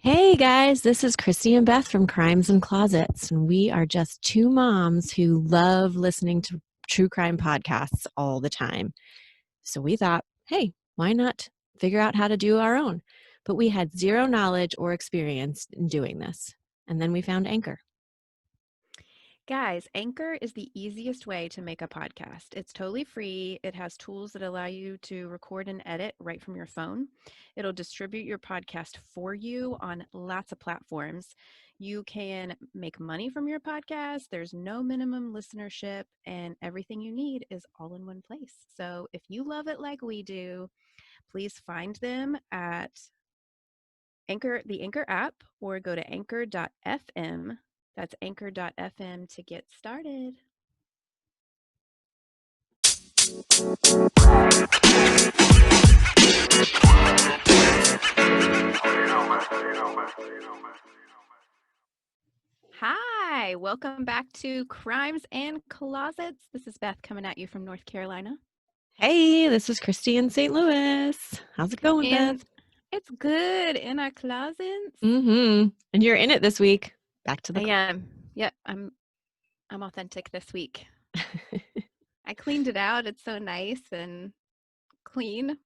Hey guys, this is Christy and Beth from Crimes and Closets, and we are just two moms who love listening to true crime podcasts all the time. So we thought, hey, why not figure out how to do our own? But we had zero knowledge or experience in doing this. And then we found Anchor. Guys, Anchor is the easiest way to make a podcast. It's totally free. It has tools that allow you to record and edit right from your phone. It'll distribute your podcast for you on lots of platforms. You can make money from your podcast. There's no minimum listenership, and everything you need is all in one place. So if you love it like we do, please find them at Anchor, the Anchor app, or go to anchor.fm. That's anchor.fm to get started. Hi, welcome back to Crimes and Closets. This is Beth coming at you from North Carolina. Hey, this is Christy in St. Louis. How's it going, And Beth? it's good in our closets. And you're in it this week. Back to the I am. Yep, I'm authentic this week. I cleaned it out. It's so nice and clean.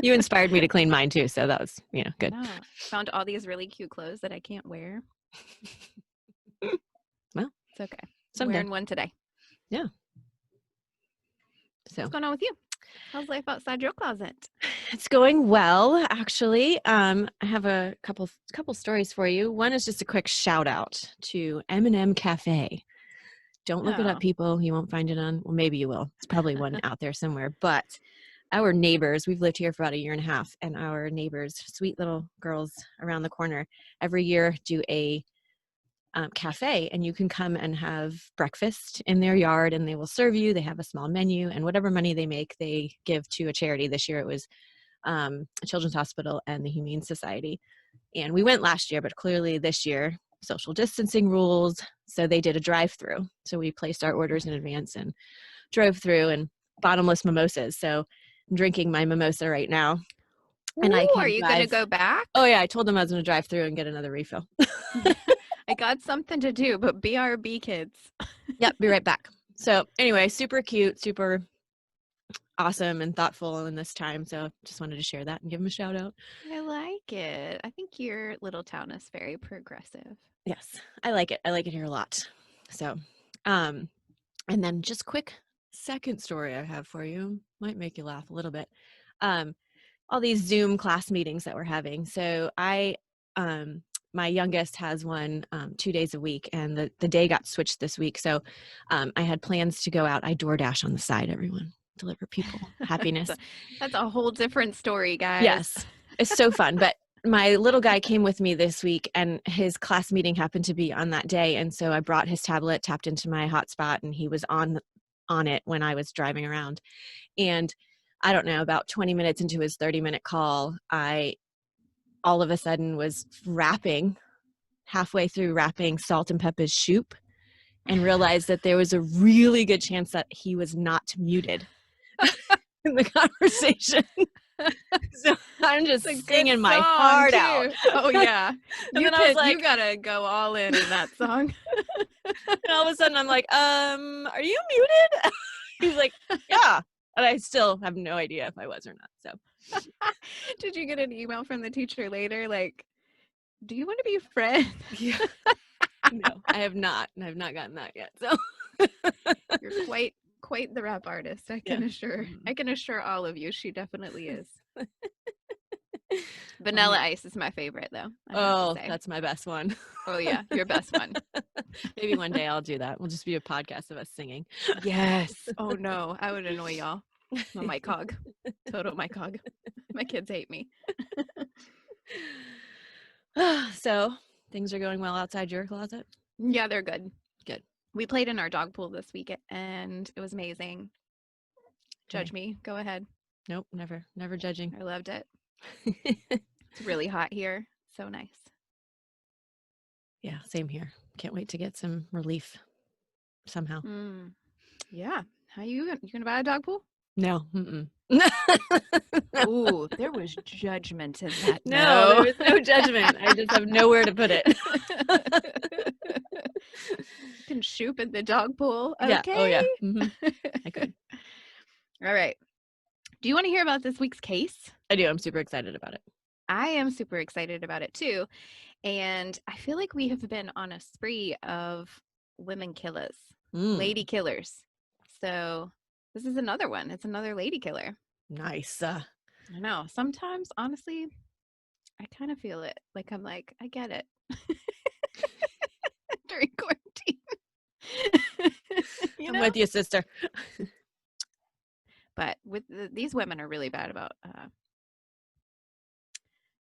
You inspired me to clean mine too, so that was, good. No, found all these really cute clothes that I can't wear. Well, it's okay. Someday. I'm wearing one today. Yeah. So what's going on with you? How's life outside your closet? It's going well, actually. I have a couple stories for you. One is just a quick shout out to M&M Cafe. Don't look it up, people. You won't find it on, well, maybe you will. It's probably one out there somewhere. But our neighbors, we've lived here for about a year and a half, and our neighbors, sweet little girls around the corner, every year do a cafe, and you can come and have breakfast in their yard, and they will serve you. They have a small menu, and whatever money they make, they give to a charity. This year it was a children's hospital and the Humane Society. And we went last year, but clearly this year, social distancing rules, so they did a drive-through. So we placed our orders in advance and drove through, and bottomless mimosas. So I'm drinking my mimosa right now. And are you going to go back? Oh yeah, I told them I was going to drive through and get another refill. I got something to do, but BRB, kids. Yep, be right back. So anyway, super cute, super awesome and thoughtful in this time. So just wanted to share that and give them a shout out. I like it. I think your little town is very progressive. Yes, I like it. I like it here a lot. So, and then just quick second story I have for you, might make you laugh a little bit. All these Zoom class meetings that we're having. So my youngest has one 2 days a week, and the day got switched this week. So I had plans to go out. I DoorDash on the side, everyone. Deliver people happiness. That's a whole different story, guys. Yes, it's so fun. But my little guy came with me this week, and his class meeting happened to be on that day. And so I brought his tablet, tapped into my hotspot, and he was on it when I was driving around. And I don't know, about 20 minutes into his 30-minute call, I all of a sudden was halfway through wrapping Salt and Pepper's soup, and realized that there was a really good chance that he was not muted in the conversation. So I'm just singing my heart out. Oh yeah. And then I was like, you gotta go all in that song. And all of a sudden I'm like, are you muted? He's like, yeah. And I still have no idea if I was or not. So did you get an email from the teacher later like, do you want to be friends? Yeah. No, I have not. And I've not gotten that yet. So you're quite the rap artist. I can assure all of you she definitely is. Vanilla Ice is my favorite though. Oh, that's my best one. Oh yeah, your best one. Maybe one day I'll do that. We'll just be a podcast of us singing. Yes. Oh no, I would annoy y'all. I'm a mic hog. Total mic hog. My kids hate me. So things are going well outside your closet? Yeah, they're good. Good. We played in our dog pool this week and it was amazing. Judge me. Go ahead. Nope, never judging. I loved it. It's really hot here. So nice. Yeah, same here. Can't wait to get some relief somehow. Yeah. How you gonna buy a dog pool? No. Ooh, there was judgment in that. No, there No. was no judgment. I just have nowhere to put it. You can shoot in the dog pool. Yeah. Oh, Okay. yeah. I could. All right. Do you want to hear about this week's case? I do. I'm super excited about it. I am super excited about it too. And I feel like we have been on a spree of women killers, lady killers. So this is another one. It's another lady killer. Nice. I know. Sometimes, honestly, I kind of feel it. Like I'm like, I get it. During quarantine. I'm with you, sister. But with these women are really bad about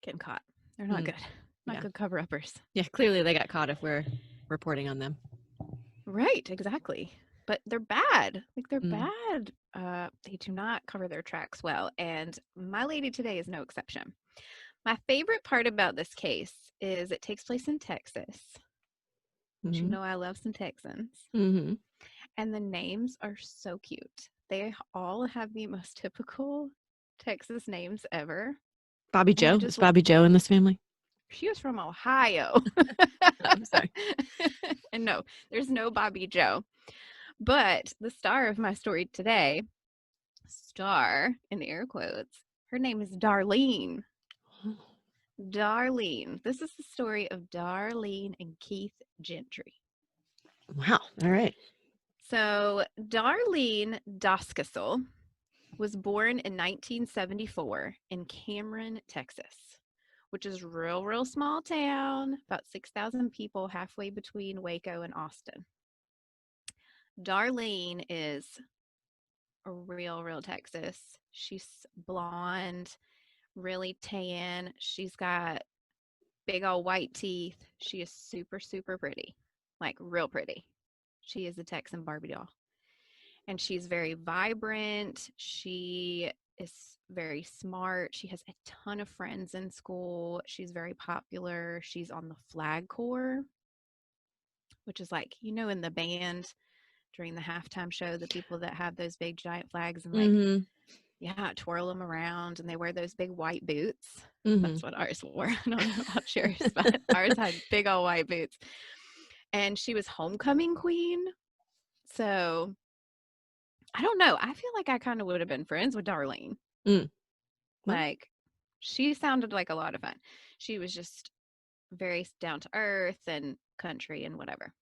getting caught. They're not good. Not good cover-uppers. Yeah, clearly they got caught if we're reporting on them. Right, exactly. But they're bad. Like they're bad. They do not cover their tracks well. And my lady today is no exception. My favorite part about this case is it takes place in Texas. But you know I love some Texans. And the names are so cute. They all have the most typical Texas names ever. Bobby Joe? Is Bobby Joe in this family? She was from Ohio. I'm sorry. And no, there's no Bobby Joe. But the star of my story today, star in air quotes, her name is Darlene. Darlene. This is the story of Darlene and Keith Gentry. Wow. All right. So Darlene Doskasel was born in 1974 in Cameron, Texas, which is real small town, about 6,000 people, halfway between Waco and Austin. Darlene is a real Texas. She's blonde, really tan. She's got big old white teeth. She is super pretty, like real pretty. She is a Texan Barbie doll. And she's very vibrant. She is very smart. She has a ton of friends in school. She's very popular. She's on the flag corps, which is like, in the band during the halftime show, the people that have those big giant flags and like, twirl them around, and they wear those big white boots. That's what ours wore. I don't know about yours, but ours had big old white boots. And she was homecoming queen. So I don't know. I feel like I kind of would have been friends with Darlene. Like, she sounded like a lot of fun. She was just very down to earth and country and whatever.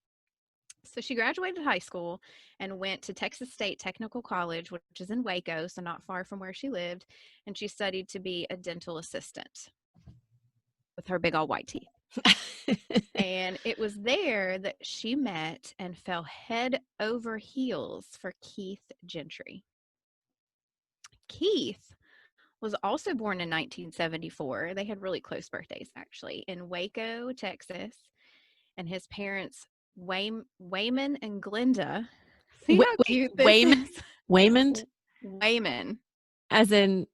So she graduated high school and went to Texas State Technical College, which is in Waco, so not far from where she lived. And she studied to be a dental assistant with her big old white teeth. And it was there that she met and fell head over heels for Keith Gentry. Keith was also born in 1974. They had really close birthdays, actually, in Waco, Texas. And his parents, Wayman and Glenda. See how cute this Wayman? is? Waymond? Wayman. As in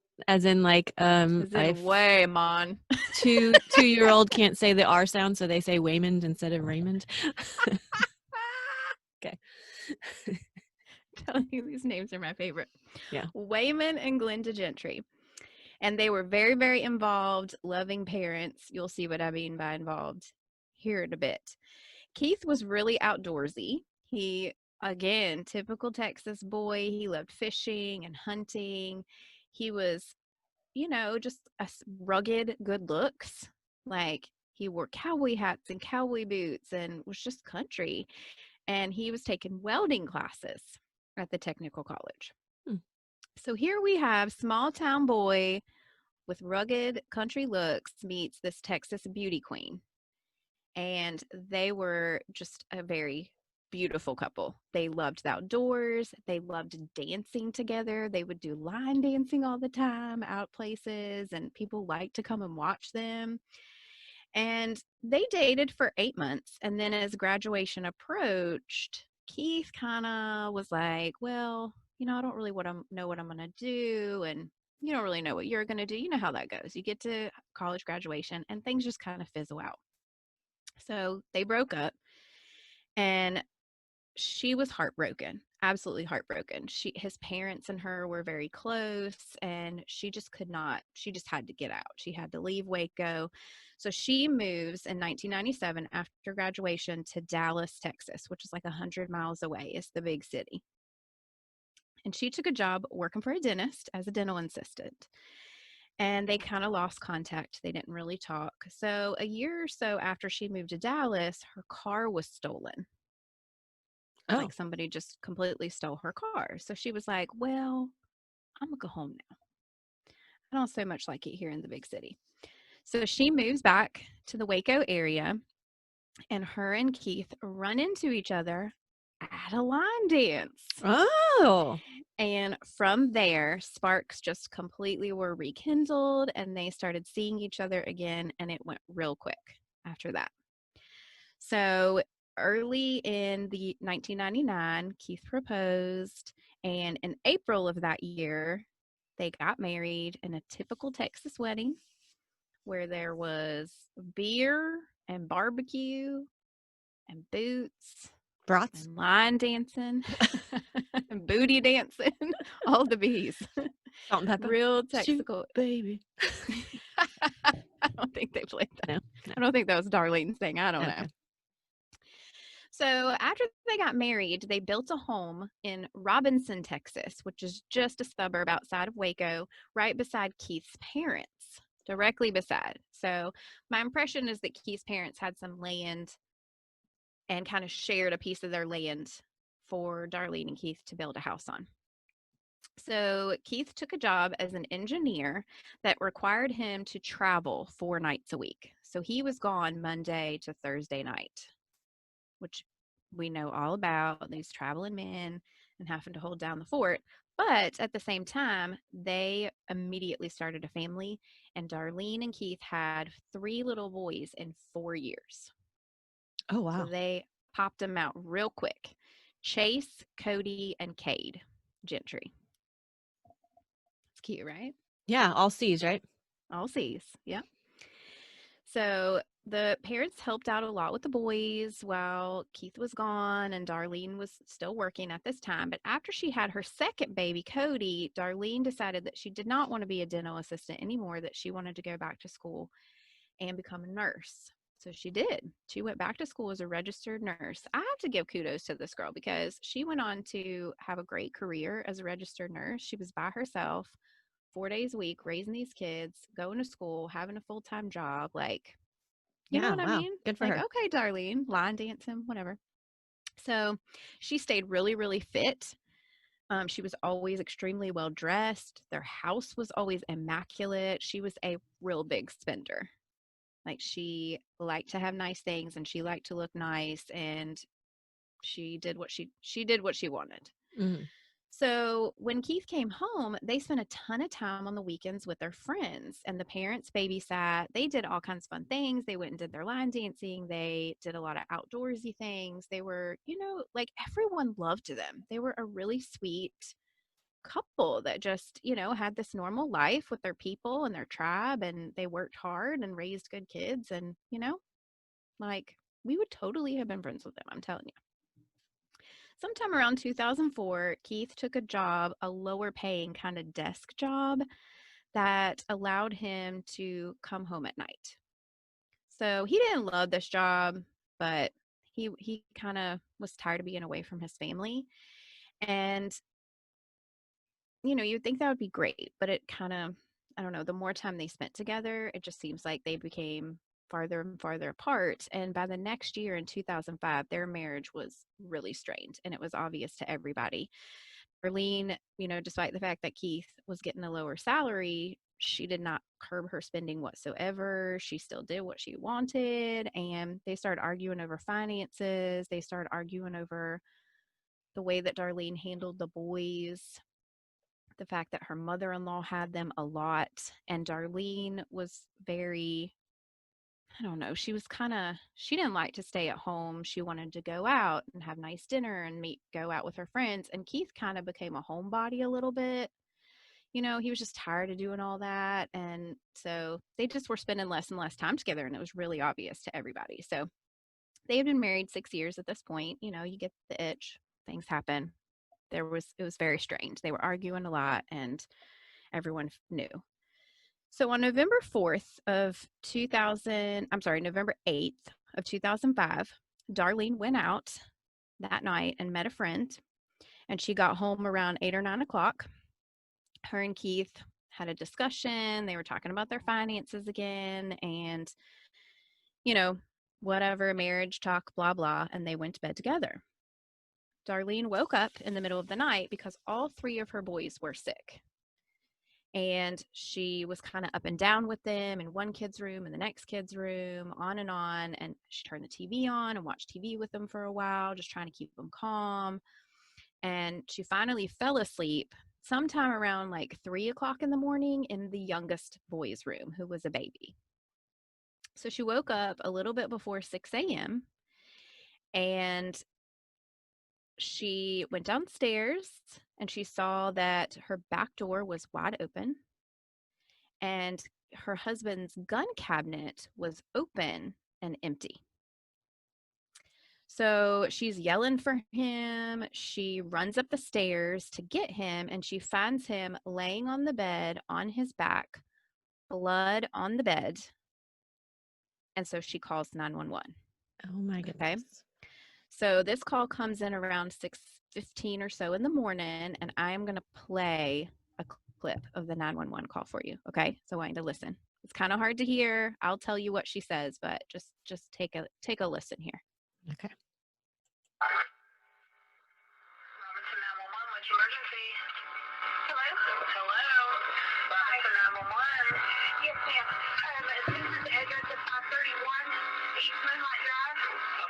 like As in Waymon. 2-year-old can't say the R sound, so they say Waymond instead of Raymond. Okay. I'm telling you, these names are my favorite. Yeah. Wayman and Glenda Gentry. And they were very involved, loving parents. You'll see what I mean by involved here in a bit. Keith was really outdoorsy. He, again, typical Texas boy. He loved fishing and hunting. He was, just a rugged good looks. Like, he wore cowboy hats and cowboy boots and was just country. And he was taking welding classes at the technical college. So here we have small town boy with rugged country looks meets this Texas beauty queen. And they were just a very beautiful couple. They loved the outdoors. They loved dancing together. They would do line dancing all the time, out places, and people liked to come and watch them. And they dated for 8 months. And then as graduation approached, Keith kind of was like, well, I don't really know what I'm going to do. And you don't really know what you're going to do. You know how that goes. You get to college graduation and things just kind of fizzle out. So they broke up, and she was heartbroken. absolutely heartbroken. His parents and her were very close, and she just could not, she just had to get out. She had to leave Waco. So she moves in 1997 after graduation to Dallas, Texas, which is like 100 miles away. It's the big city. And she took a job working for a dentist as a dental assistant. And they kind of lost contact. They didn't really talk. So a year or so after she moved to Dallas, her car was stolen. Oh, Like somebody just completely stole her car. So she was like, well, I'm going to go home now. I don't so much like it here in the big city. So she moves back to the Waco area, and her and Keith run into each other at a line dance. oh, And from there, sparks just completely were rekindled, and they started seeing each other again, and it went real quick after that. So early in the 1999, Keith proposed, and in April of that year, they got married in a typical Texas wedding where there was beer and barbecue and boots brats, and line dancing and booty dancing, all the bees. salt and pepper. Real Shoot, Texaco. baby. I don't think they played that. No, no. I don't think that was Darlene's thing. I don't know. Okay. So after they got married, they built a home in Robinson, Texas, which is just a suburb outside of Waco, right beside Keith's parents, directly beside. So my impression is that Keith's parents had some land and kind of shared a piece of their land for Darlene and Keith to build a house on. So Keith took a job as an engineer that required him to travel 4 nights a week. So he was gone Monday to Thursday night, which we know all about, these traveling men and having to hold down the fort. But at the same time, they immediately started a family, and Darlene and Keith had 3 little boys in 4 years. Oh, So wow. they popped them out real quick. Chase, Cody, and Cade Gentry. It's cute, right? Yeah, all C's, right? All C's. Yeah. So the parents helped out a lot with the boys while Keith was gone, and Darlene was still working at this time. But after she had her second baby, Cody, Darlene decided that she did not want to be a dental assistant anymore, that she wanted to go back to school and become a nurse. So she did. She went back to school as a registered nurse. I have to give kudos to this girl because she went on to have a great career as a registered nurse. She was by herself 4 days a week, raising these kids, going to school, having a full time job. Like, you know Yeah, what I wow. mean? Good for Like, her. okay, Darlene, line dancing, whatever. So she stayed really, really fit. She was always extremely well dressed. Their house was always immaculate. She was a real big spender. Like, she liked to have nice things, and she liked to look nice, and she did what she wanted. Mhm. So when Keith came home, they spent a ton of time on the weekends with their friends, and the parents babysat. They did all kinds of fun things. They went and did their line dancing. They did a lot of outdoorsy things. They were, like, everyone loved them. They were a really sweet couple that just, had this normal life with their people and their tribe, and they worked hard and raised good kids. And, like, we would totally have been friends with them, I'm telling you. Sometime around 2004, Keith took a job, a lower paying kind of desk job that allowed him to come home at night. So he didn't love this job, but he kind of was tired of being away from his family. And you'd think that would be great, but it kind of, I don't know, the more time they spent together, it just seems like they became farther and farther apart. And by the next year in 2005, their marriage was really strained, and it was obvious to everybody. Darlene, despite the fact that Keith was getting a lower salary, she did not curb her spending whatsoever. She still did what she wanted. And they started arguing over finances. They started arguing over the way that Darlene handled the boys, the fact that her mother in law had them a lot. And Darlene was very, I don't know, she didn't like to stay at home. She wanted to go out and have nice dinner and go out with her friends. And Keith kind of became a homebody a little bit. He was just tired of doing all that. And so they just were spending less and less time together. And it was really obvious to everybody. So they had been married 6 years at this point. You get the itch, things happen. It was very strange. They were arguing a lot, and everyone knew. So on November 8th of 2005, Darlene went out that night and met a friend, and she got home around 8 or 9 o'clock. Her and Keith had a discussion. They were talking about their finances again, and, you know, whatever, marriage talk, blah, blah, and they went to bed together. Darlene woke up in the middle of the night because all three of her boys were sick. And she was kind of up and down with them in one kid's room and the next kid's room, on and on. And she turned the TV on and watched TV with them for a while, just trying to keep them calm. And she finally fell asleep sometime around like 3 o'clock in the morning in the youngest boy's room, who was a baby. So she woke up a little bit before 6 a.m. and she went downstairs and she saw that her back door was wide open and her husband's gun cabinet was open and empty. So she's yelling for him. She runs up the stairs to get him, and she finds him laying on the bed on his back, blood on the bed. And so she calls 911. Oh my goodness. Okay. So this call comes in around 6:15 or so in the morning, and I am going to play a clip of the 911 call for you. Okay. So I want you to listen. It's kind of hard to hear. I'll tell you what she says, but just take a listen here. Okay. Robinson 911, what's your emergency? Hello? Hello? Robinson 911. Yes, ma'am. This is the address of 531 East Moonlight Drive.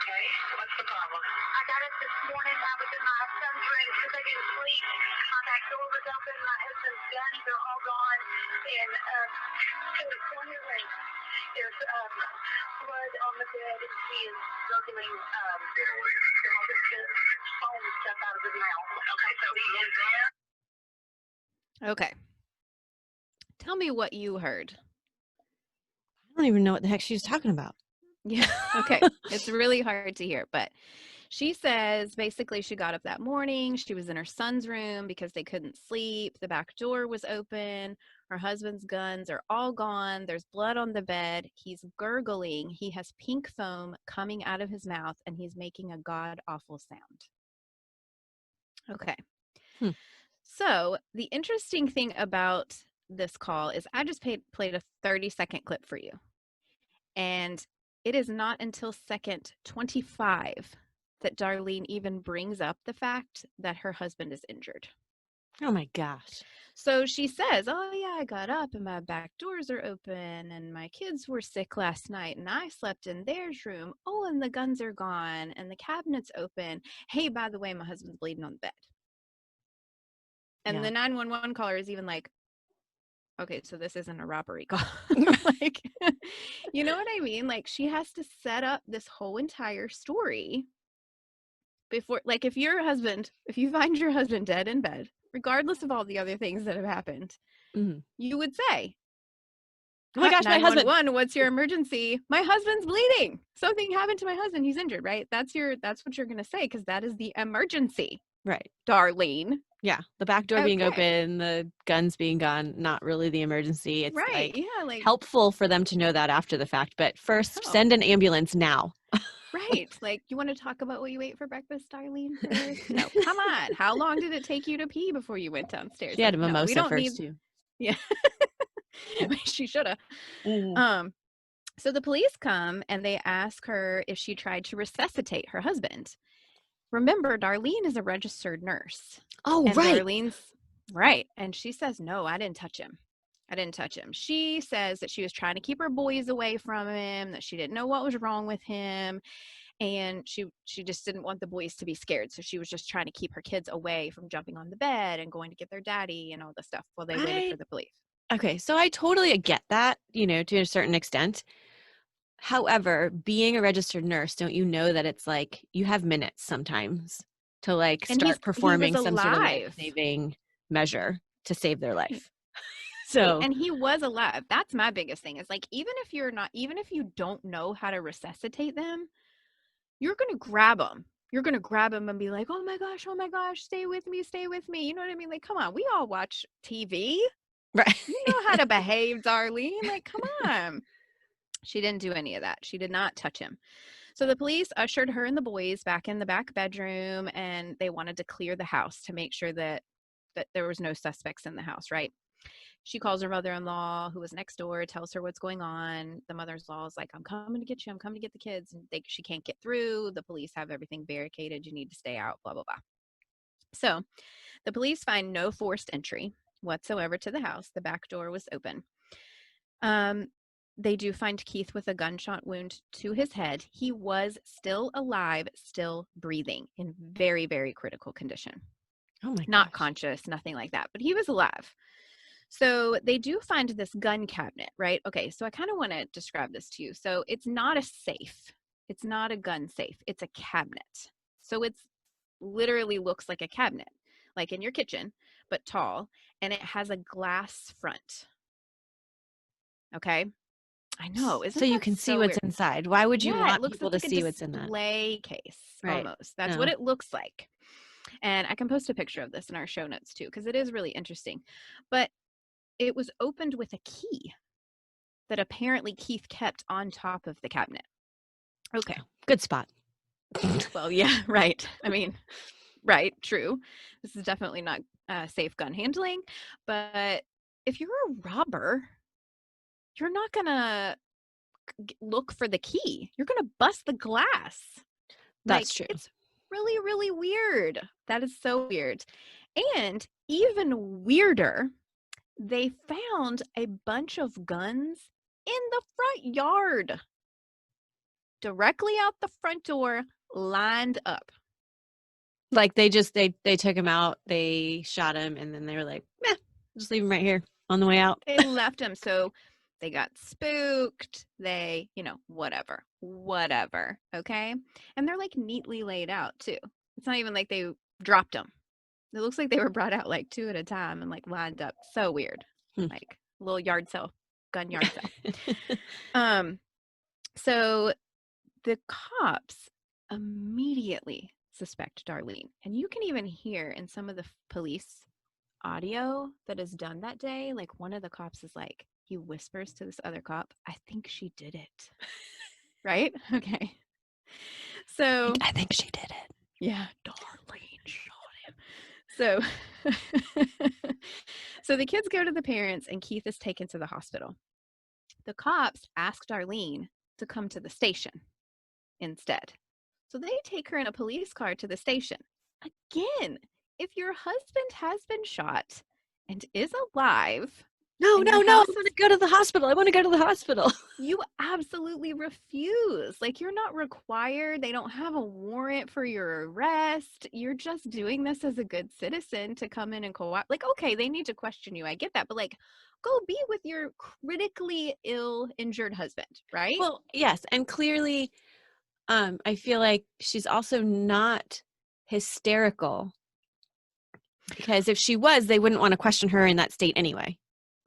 Okay, what's the problem? I got up this morning. I was in my son's room because I didn't sleep. My back door was open. My husband's guns are all gone. And so it's on your room. There's blood on the bed, and he is gurgling foam stuff out of his mouth. Okay, so he is there. Okay. Tell me what you heard. I don't even know what the heck she was talking about. Yeah. Okay. It's really hard to hear, but she says basically she got up that morning. She was in her son's room because they couldn't sleep. The back door was open. Her husband's guns are all gone. There's blood on the bed. He's gurgling. He has pink foam coming out of his mouth, and he's making a god-awful sound. Okay. So the interesting thing about this call is I just played a 30-second clip for you. And it is not until second 25 that Darlene even brings up the fact that her husband is injured. Oh my gosh. So she says, oh yeah, I got up and my back doors are open and my kids were sick last night and I slept in their room. Oh, and the guns are gone and the cabinet's open. Hey, by the way, my husband's bleeding on the bed. And the 911 caller is even like, okay, so this isn't a robbery call. Like, you know what I mean? Like, she has to set up this whole entire story before, like, if you find your husband dead in bed, regardless of all the other things that have happened, you would say, oh my gosh, my husband. What's your emergency? My husband's bleeding. Something happened to my husband. He's injured, right? That's what you're going to say, because that is the emergency. Right. Darlene. Yeah. The back door being open, the guns being gone, not really the emergency. It's like helpful for them to know that after the fact. But first, send an ambulance now. Right. Like, you want to talk about what you ate for breakfast, Darlene? No, come on. How long did it take you to pee before you went downstairs? She had a mimosa first, too. Yeah. She should have. So the police come and they ask her if she tried to resuscitate her husband. Remember, Darlene is a registered nurse. Oh, and right. Darlene's right. And she says, no, I didn't touch him. She says that she was trying to keep her boys away from him, that she didn't know what was wrong with him. And she just didn't want the boys to be scared. So she was just trying to keep her kids away from jumping on the bed and going to get their daddy and all the stuff while they waited for the police. Okay. So I totally get that, to a certain extent. However, being a registered nurse, don't you know that it's like you have minutes sometimes to like start performing some sort of life-saving measure to save their life. So, and he was alive. That's my biggest thing. Is like, even if you don't know how to resuscitate them, you're going to grab them you're going to grab him and be like, oh my gosh, stay with me. You know what I mean? Like, come on, we all watch TV. Right. You know how to behave, Darlene. Like, come on. She didn't do any of that. She did not touch him. So the police ushered her and the boys back in the back bedroom, and they wanted to clear the house to make sure that there was no suspects in the house, right? She calls her mother-in-law, who was next door, tells her what's going on. The mother-in-law is like, I'm coming to get you. I'm coming to get the kids. And she can't get through. The police have everything barricaded. You need to stay out, blah, blah, blah. So the police find no forced entry whatsoever to the house. The back door was open. They do find Keith with a gunshot wound to his head. He was still alive, still breathing, in very, very critical condition. Oh my Not gosh. conscious, nothing like that, but he was alive. So they do find this gun cabinet, right? Okay, so I kind of want to describe this to you. So it's not a safe. It's not a gun safe. It's a cabinet. So it's literally looks like a cabinet, like in your kitchen, but tall, and it has a glass front. Okay? I know. Isn't So you that can see so what's weird? inside. Why would you Yeah, it want looks people to like a see what's in that? display case Right. almost. That's No. what it looks like. And I can post a picture of this in our show notes too, because it is really interesting. But it was opened with a key that apparently Keith kept on top of the cabinet. Okay. Good spot. Well, yeah, right. I mean, right, true. This is definitely not safe gun handling. But if you're a robber, you're not going to look for the key. You're going to bust the glass. That's Like, true. it's really, really weird. That is so weird. And even weirder, they found a bunch of guns in the front yard, directly out the front door, lined up. Like they took him out, they shot him, and then they were like, just leave him right here on the way out. They left him. So they got spooked. They, whatever. Okay. And they're like neatly laid out too. It's not even like they dropped them. It looks like they were brought out like two at a time and like lined up. So weird. Like a little yard sale, gun yard sale. So the cops immediately suspect Darlene. And you can even hear in some of the police audio that is done that day, like one of the cops is like, he whispers to this other cop, I think she did it. Right? Okay. So I think she did it. Yeah, Darlene shot him. So so the kids go to the parents and Keith is taken to the hospital. The cops ask Darlene to come to the station instead. So they take her in a police car to the station. Again, if your husband has been shot and is alive, No, and I your want house to go to the hospital. I want to go to the hospital. you absolutely refuse. Like, you're not required. They don't have a warrant for your arrest. You're just doing this as a good citizen to come in and co-op. Like, okay, they need to question you. I get that. But like, go be with your critically ill, injured husband, right? Well, yes. And clearly, I feel like she's also not hysterical, because if she was, they wouldn't want to question her in that state anyway.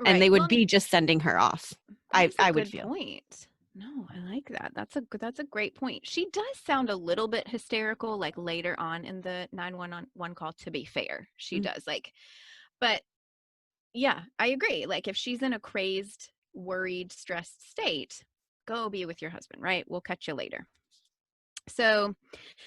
And they would be just sending her off. I would feel. Point. No, I like that. That's a great point. She does sound a little bit hysterical, like later on in the 911 call, to be fair. She does, like, but yeah, I agree. Like, if she's in a crazed, worried, stressed state, go be with your husband, right? We'll catch you later. So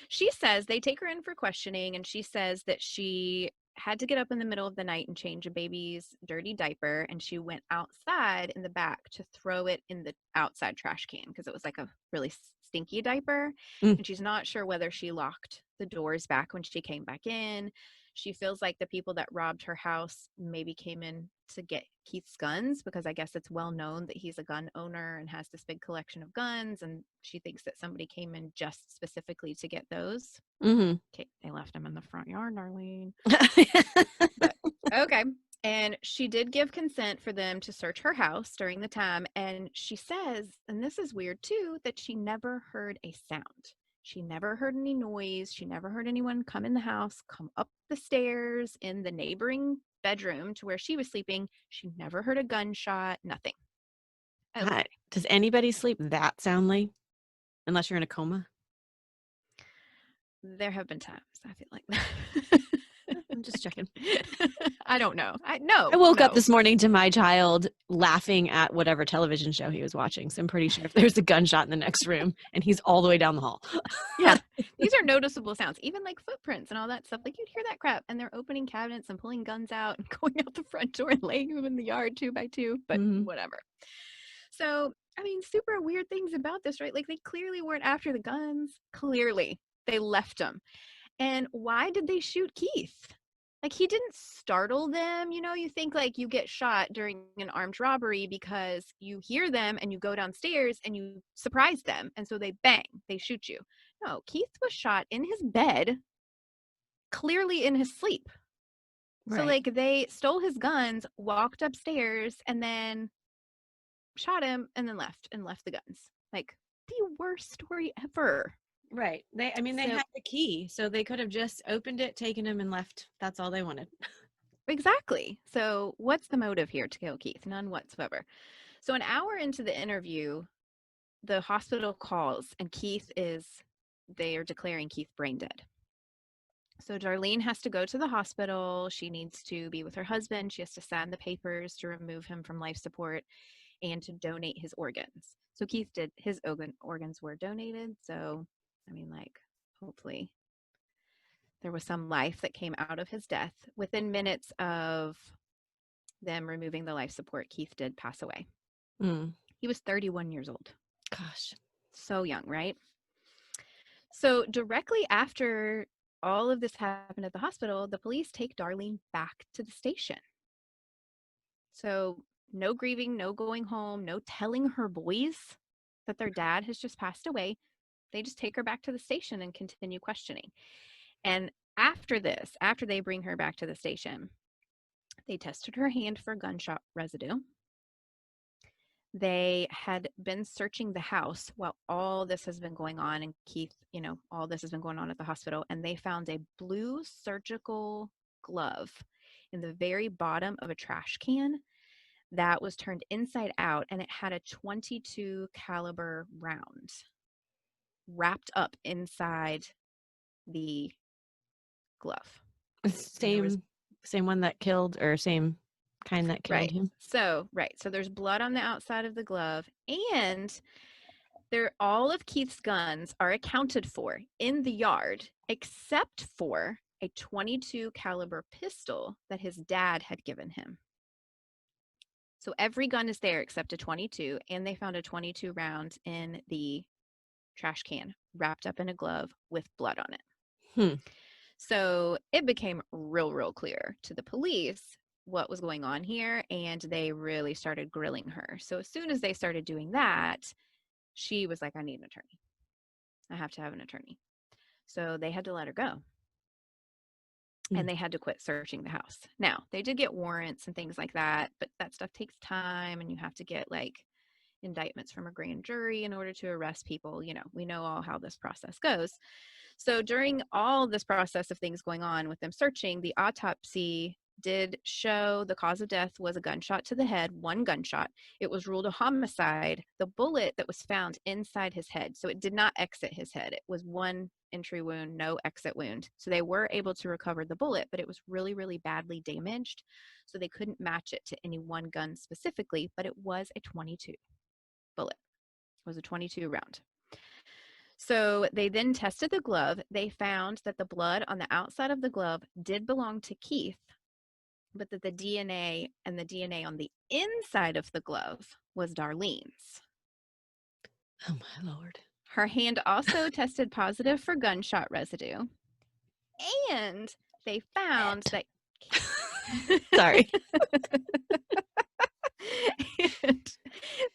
she says they take her in for questioning, and she says that she had to get up in the middle of the night and change a baby's dirty diaper, and she went outside in the back to throw it in the outside trash can because it was like a really stinky diaper. And she's not sure whether she locked the doors back when she came back in. She feels like the people that robbed her house maybe came in to get Keith's guns, because I guess it's well known that he's a gun owner and has this big collection of guns, and she thinks that somebody came in just specifically to get those. Okay, they left him in the front yard, Darlene. But, okay. And she did give consent for them to search her house during the time. And she says, and this is weird too, that she never heard a sound. She never heard any noise. She never heard anyone come in the house, come up the stairs in the neighboring bedroom to where she was sleeping. She never heard a gunshot, nothing. Okay. Does anybody sleep that soundly? Unless you're in a coma? There have been times I feel like that. I'm just checking. I don't know. I woke up this morning to my child laughing at whatever television show he was watching. So I'm pretty sure if there's a gunshot in the next room and he's all the way down the hall. Yeah. These are noticeable sounds, even like footprints and all that stuff. Like you'd hear that crap, and they're opening cabinets and pulling guns out and going out the front door and laying them in the yard 2 by 2, but whatever. So, I mean, super weird things about this, right? Like they clearly weren't after the guns. Clearly, they left them. And why did they shoot Keith? Like he didn't startle them. You know, you think like you get shot during an armed robbery because you hear them and you go downstairs and you surprise them. And so they bang, they shoot you. No, Keith was shot in his bed, clearly in his sleep. Right. So like they stole his guns, walked upstairs, and then shot him and then left the guns. Like the worst story ever. Right. They had the key, so they could have just opened it, taken him, and left. That's all they wanted. Exactly. So what's the motive here to kill Keith? None whatsoever. So an hour into the interview, the hospital calls and they are declaring Keith brain dead. So Darlene has to go to the hospital. She needs to be with her husband. She has to sign the papers to remove him from life support and to donate his organs. So Keith did, his organs were donated. So I mean, like, hopefully there was some life that came out of his death. Within minutes of them removing the life support, Keith did pass away. He was 31 years old. Gosh. So young, right? So directly after all of this happened at the hospital, the police take Darlene back to the station. So no grieving, no going home, no telling her boys that their dad has just passed away. They just take her back to the station and continue questioning. And after they bring her back to the station, they tested her hand for gunshot residue. They had been searching the house while all this has been going on. And Keith, all this has been going on at the hospital. And they found a blue surgical glove in the very bottom of a trash can that was turned inside out. And it had a .22 caliber round wrapped up inside the glove. Same one that killed, or same kind that killed him. So there's blood on the outside of the glove, and all of Keith's guns are accounted for in the yard, except for a .22 caliber pistol that his dad had given him. So every gun is there except a .22, and they found a .22 round in the trash can wrapped up in a glove with blood on it. So it became real clear to the police what was going on here, and they really started grilling her. So as soon as they started doing that, she was like, I need an attorney. I have to have an attorney. So they had to let her go. And they had to quit searching the house. Now, they did get warrants and things like that, but that stuff takes time, and you have to get like indictments from a grand jury in order to arrest people. We know all how this process goes. So during all this process of things going on with them searching, the autopsy did show the cause of death was a gunshot to the head, one gunshot. It was ruled a homicide. The bullet that was found inside his head, so it did not exit his head. It was one entry wound, no exit wound. So they were able to recover the bullet, but it was really badly damaged. So they couldn't match it to any one gun specifically, but it was a .22 bullet. It was a .22 round. So they then tested the glove. They found that the blood on the outside of the glove did belong to Keith, but that the DNA and the DNA on the inside of the glove was Darlene's. Oh my Lord. Her hand also tested positive for gunshot residue. And they found that... Sorry. And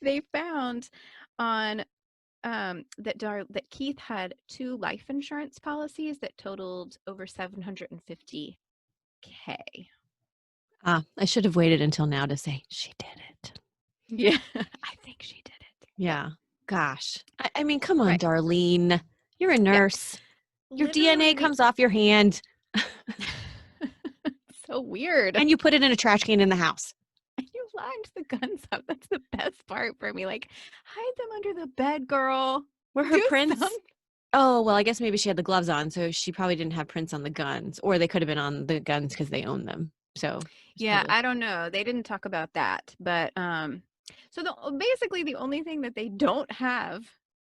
they found on... that Keith had 2 life insurance policies that totaled over $750K. I should have waited until now to say she did it. Yeah, I think she did it. Yeah. Gosh. I mean, come on, Darlene. You're a nurse. Yeah. Your DNA comes off your hand. So weird. And you put it in a trash can in the house. You lined the guns up. That's the best part for me. Like, hide them under the bed, girl. Were her prints Oh, well, I guess maybe she had the gloves on, so she probably didn't have prints on the guns, or they could have been on the guns because they own them. So it's Yeah, probably I don't know. They didn't talk about that, but so basically the only thing that they don't have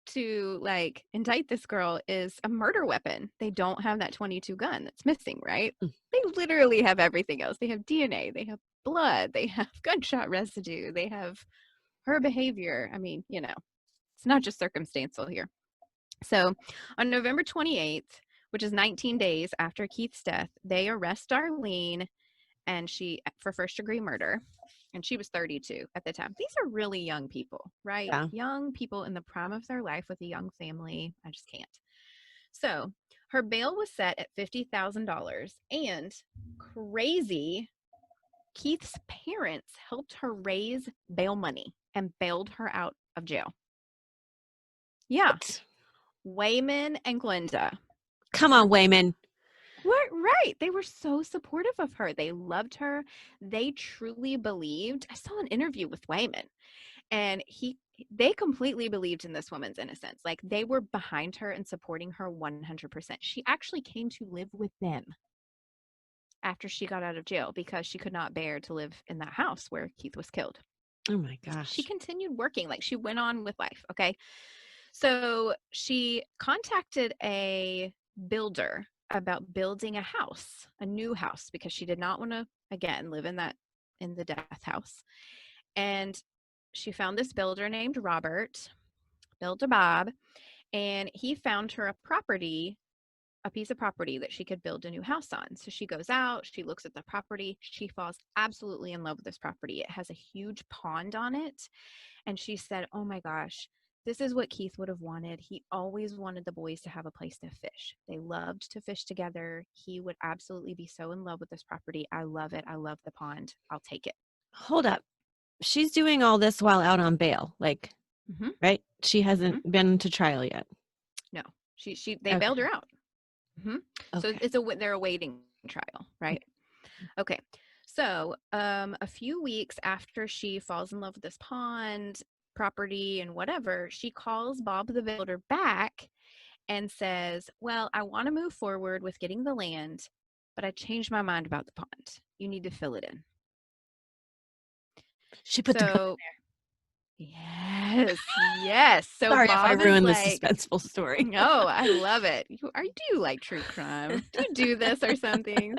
to like indict this girl is a murder weapon. They don't have that 22 gun that's missing, right? Mm. They literally have everything else. They have DNA, they have blood, they have gunshot residue, they have her behavior. I mean, it's not just circumstantial here. So on November 28th, which is 19 days after Keith's death, they arrest Darlene and she for first degree murder, and she was 32 at the time. These are really young people, right? yeah. Young people in the prime of their life with a young family. I just can't. So her bail was set at $50,000, and crazy, Keith's parents helped her raise bail money and bailed her out of jail. Yeah. What? Wayman and Glenda. Come on, Wayman. What? Right. They were so supportive of her. They loved her. They truly believed. I saw an interview with Wayman, and they completely believed in this woman's innocence. Like, they were behind her and supporting her 100%. She actually came to live with them after she got out of jail because she could not bear to live in that house where Keith was killed. Oh my She gosh. continued working. Like, she went on with life. Okay. So she contacted a builder about building a new house, because she did not want to, again, live in the death house. And she found this builder named Robert, Builder Bob, and he found her a piece of property that she could build a new house on. So she goes out, she looks at the property, she falls absolutely in love with this property. It has a huge pond on it. And she said, "Oh my gosh, this is what Keith would have wanted. He always wanted the boys to have a place to fish. They loved to fish together. He would absolutely be so in love with this property. I love it. I love the pond. I'll take it." Hold up. She's doing all this while out on bail, like, Mm-hmm. right? She hasn't Mm-hmm. been to trial yet. No, they bailed Okay. her out. Mm-hmm. So Okay. they're awaiting trial, right? Okay. So a few weeks after she falls in love with this pond property and whatever, she calls Bob the builder back and says, "Well, I want to move forward with getting the land, but I changed my mind about the pond. You need to fill it in." She put the gun. So, yes, yes. So Sorry if I Bob is ruined the like, suspenseful story. "Oh, I love it. Do you like true crime? Do you do this or something?"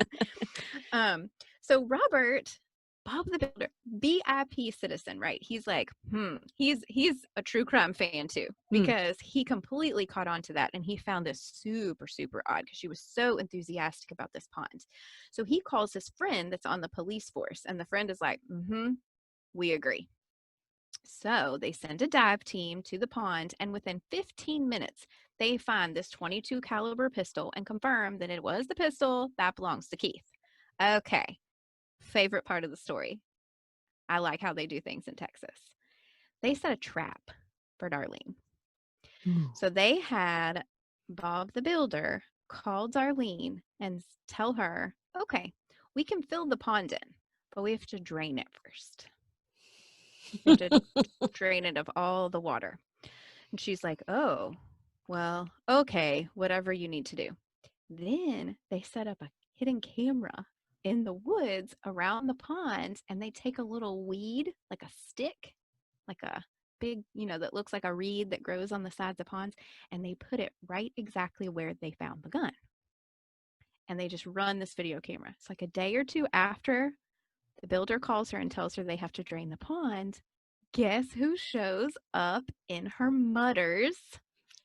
So Robert, Bob the Builder, BIP citizen, right? He's like, he's a true crime fan too, because he completely caught on to that, and he found this super, super odd because she was so enthusiastic about this pond. So he calls his friend that's on the police force, and the friend is like, we agree. So they send a dive team to the pond, and within 15 minutes, they find this 22 caliber pistol and confirm that it was the pistol that belongs to Keith. Okay. Favorite part of the story. I like how they do things in Texas. They set a trap for Darlene. Ooh. So they had Bob the builder call Darlene and tell her, "Okay, we can fill the pond in, but we have to drain it first. We have to drain it of all the water." And she's like, "Oh, well, okay, whatever you need to do." Then they set up a hidden camera in the woods around the pond, and they take a little weed, like a stick, like a big, that looks like a reed that grows on the sides of ponds, and they put it right exactly where they found the gun. And they just run this video camera. It's like a day or two after the builder calls her and tells her they have to drain the pond. Guess who shows up in her mutters?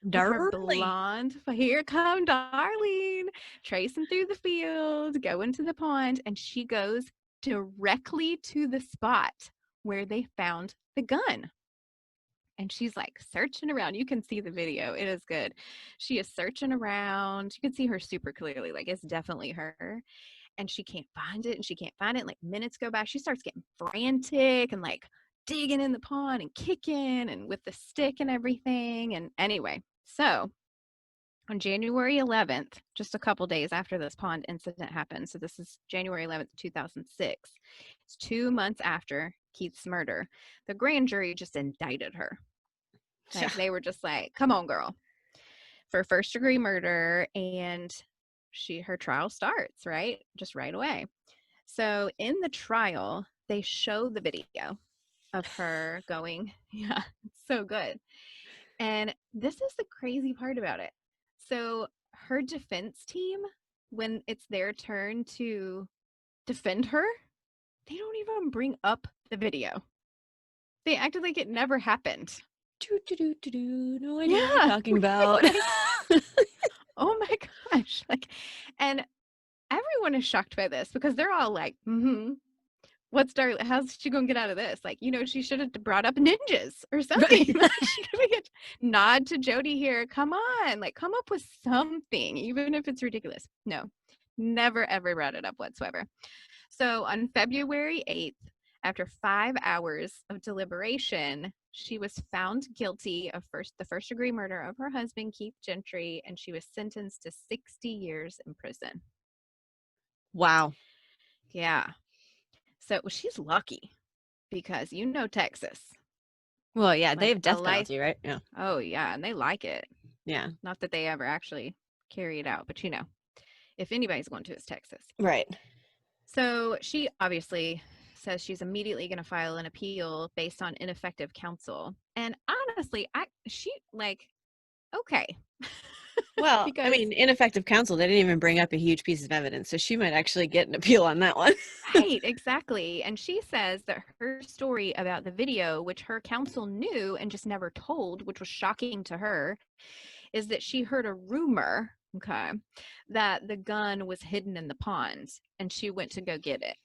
With her Darlene. blonde, here come Darlene, tracing through the field, going to the pond, and she goes directly to the spot where they found the gun. And she's like searching around. You can see the video. It is good. She is searching around. You can see her super clearly. Like, it's definitely her. And she can't find it, and she can't find it. Like, minutes go by. She starts getting frantic and like digging in the pond and kicking and with the stick and everything. And anyway, so on January 11th, just a couple days after this pond incident happened, so this is January 11th, 2006, it's 2 months after Keith's murder, the grand jury just indicted her. Like, they were just like, "Come on, girl." for first-degree murder, and her trial starts, right? Just right away. So in the trial, they show the video of her going, yeah, it's so good. And this is the crazy part about it. So her defense team, when it's their turn to defend her, they don't even bring up the video. They acted like it never happened. No idea what you're talking about. Oh my gosh. And everyone is shocked by this because they're all like, what's Darlene? How's she gonna get out of this? She should have brought up ninjas or something. Right. She could get nod to Jody here. Come on, come up with something, even if it's ridiculous. No, never ever brought it up whatsoever. So on February 8th, after 5 hours of deliberation, she was found guilty of the first-degree murder of her husband, Keith Gentry, and she was sentenced to 60 years in prison. Wow. Yeah. So she's lucky because Texas. Well, yeah, they have death penalty, right? Yeah. Oh, yeah, and they like it. Yeah. Not that they ever actually carry it out, but if anybody's going to, it's Texas. Right. So she obviously says she's immediately going to file an appeal based on ineffective counsel. And honestly, okay. Well, I mean, ineffective counsel, they didn't even bring up a huge piece of evidence. So she might actually get an appeal on that one. Right, exactly. And she says that her story about the video, which her counsel knew and just never told, which was shocking to her, is that she heard a rumor, that the gun was hidden in the pond and she went to go get it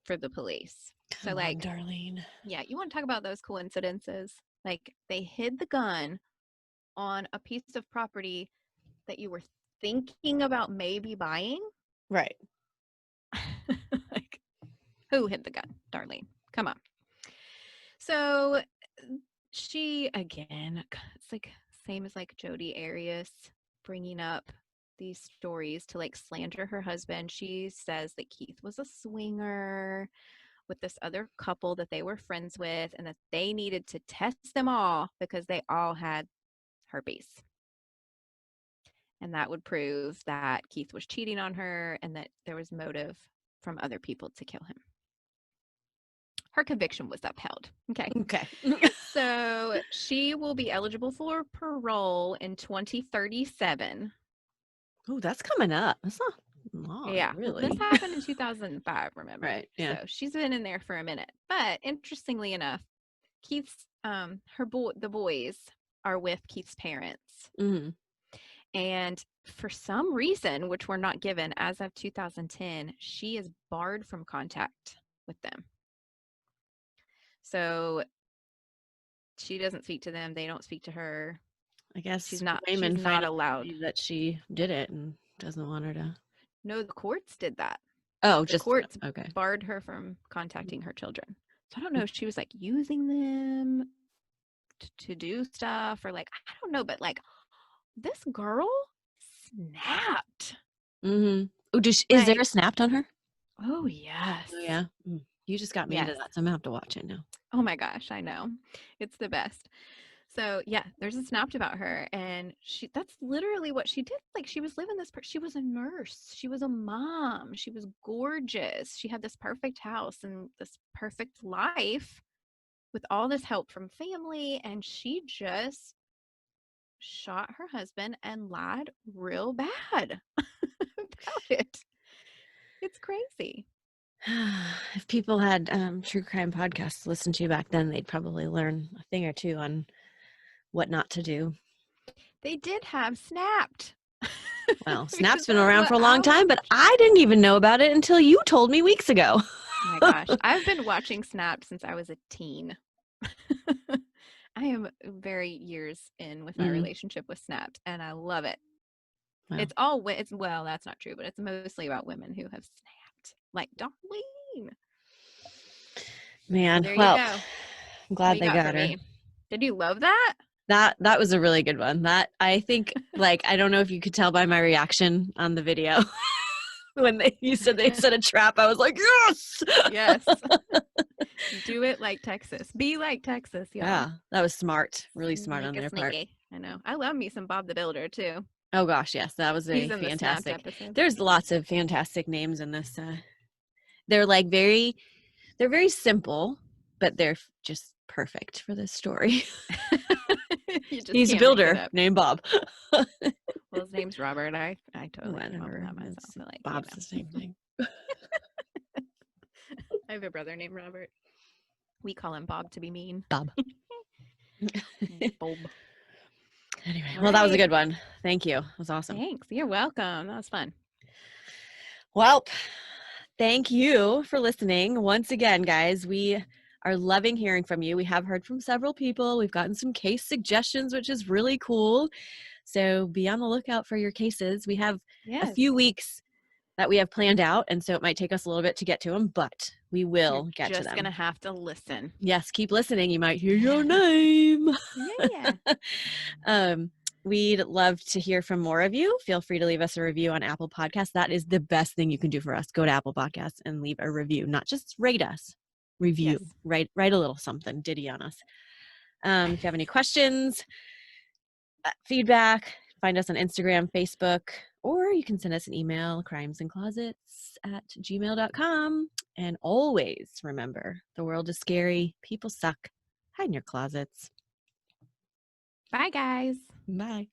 for the police. Come on, Darlene. Yeah, you want to talk about those coincidences? They hid the gun on a piece of property that you were thinking about maybe buying? Right. Who hid the gun, Darlene? Come on. So she, again, it's same as Jodi Arias bringing up these stories to slander her husband. She says that Keith was a swinger with this other couple that they were friends with and that they needed to test them all because they all had herpes. And that would prove that Keith was cheating on her and that there was motive from other people to kill him. Her conviction was upheld. Okay. So she will be eligible for parole in 2037. Oh, that's coming up. That's not long, yeah, really. This happened in 2005, remember? Right, yeah. So she's been in there for a minute. But interestingly enough, Keith's, the boys are with Keith's parents. Mm-hmm. And for some reason, which we're not given, as of 2010, she is barred from contact with them. So she doesn't speak to them. They don't speak to her. I guess she's not allowed that she did it and doesn't want her to. No, the courts did that. Oh, the courts barred her from contacting her children. So I don't know if she was using them to do stuff or I don't know, but this girl snapped. Mm-hmm. Oh, is there a snapped on her? Oh, yes. Oh, yeah. You just got me into that, so I'm going to have to watch it now. Oh, my gosh. I know. It's the best. So, yeah, there's a snapped about her, and that's literally what she did. She was living this, she was a nurse. She was a mom. She was gorgeous. She had this perfect house and this perfect life with all this help from family, and she just shot her husband and lied real bad about it. It's crazy. If people had true crime podcasts to listen to back then, they'd probably learn a thing or two on what not to do. They did have Snapped. Well, Snap's been around for a long time, but I didn't even know about it until you told me weeks ago. Oh my gosh. I've been watching Snapped since I was a teen. I am very years in with my relationship with Snapped, and I love it. Wow. Well, that's not true, but it's mostly about women who have snapped, like Darlene. Man, there well, you go. I'm glad they got her. Me? Did you love that? That was a really good one. That I think, I don't know if you could tell by my reaction on the video when they said a trap. I was like, yes, yes. Do it like Texas. Be like Texas, y'all. Yeah, that was smart. Really smart on their part. I know. I love me some Bob the Builder too. Oh gosh, yes, that was He's a in the Snapped fantastic. episode. There's lots of fantastic names in this. They're like they're very simple, but they're just perfect for this story. You just He's a can't make it builder up. named Bob. Well, his name's Robert. I totally came up with Whatever. that myself. It's- But, like, Bob's the same thing. I have a brother named Robert. We call him Bob to be mean. Bob. Bob. Anyway, All well, that was a right. good one. Thank you. It was awesome. Thanks. You're welcome. That was fun. Well, thank you for listening. Once again, guys, we are loving hearing from you. We have heard from several people. We've gotten some case suggestions, which is really cool. So be on the lookout for your cases. We have a few weeks that we have planned out, and so it might take us a little bit to get to them, but we will get to them. Just gonna have to listen. Yes, keep listening. You might hear your name. Yeah. We'd love to hear from more of you. Feel free to leave us a review on Apple Podcasts. That is the best thing you can do for us. Go to Apple Podcasts and leave a review. Not just rate us, review. Yes. Write a little something, ditty on us. If you have any questions, feedback, find us on Instagram, Facebook, or you can send us an email, crimesandclosets@gmail.com. And always remember, the world is scary. People suck. Hide in your closets. Bye, guys. Bye.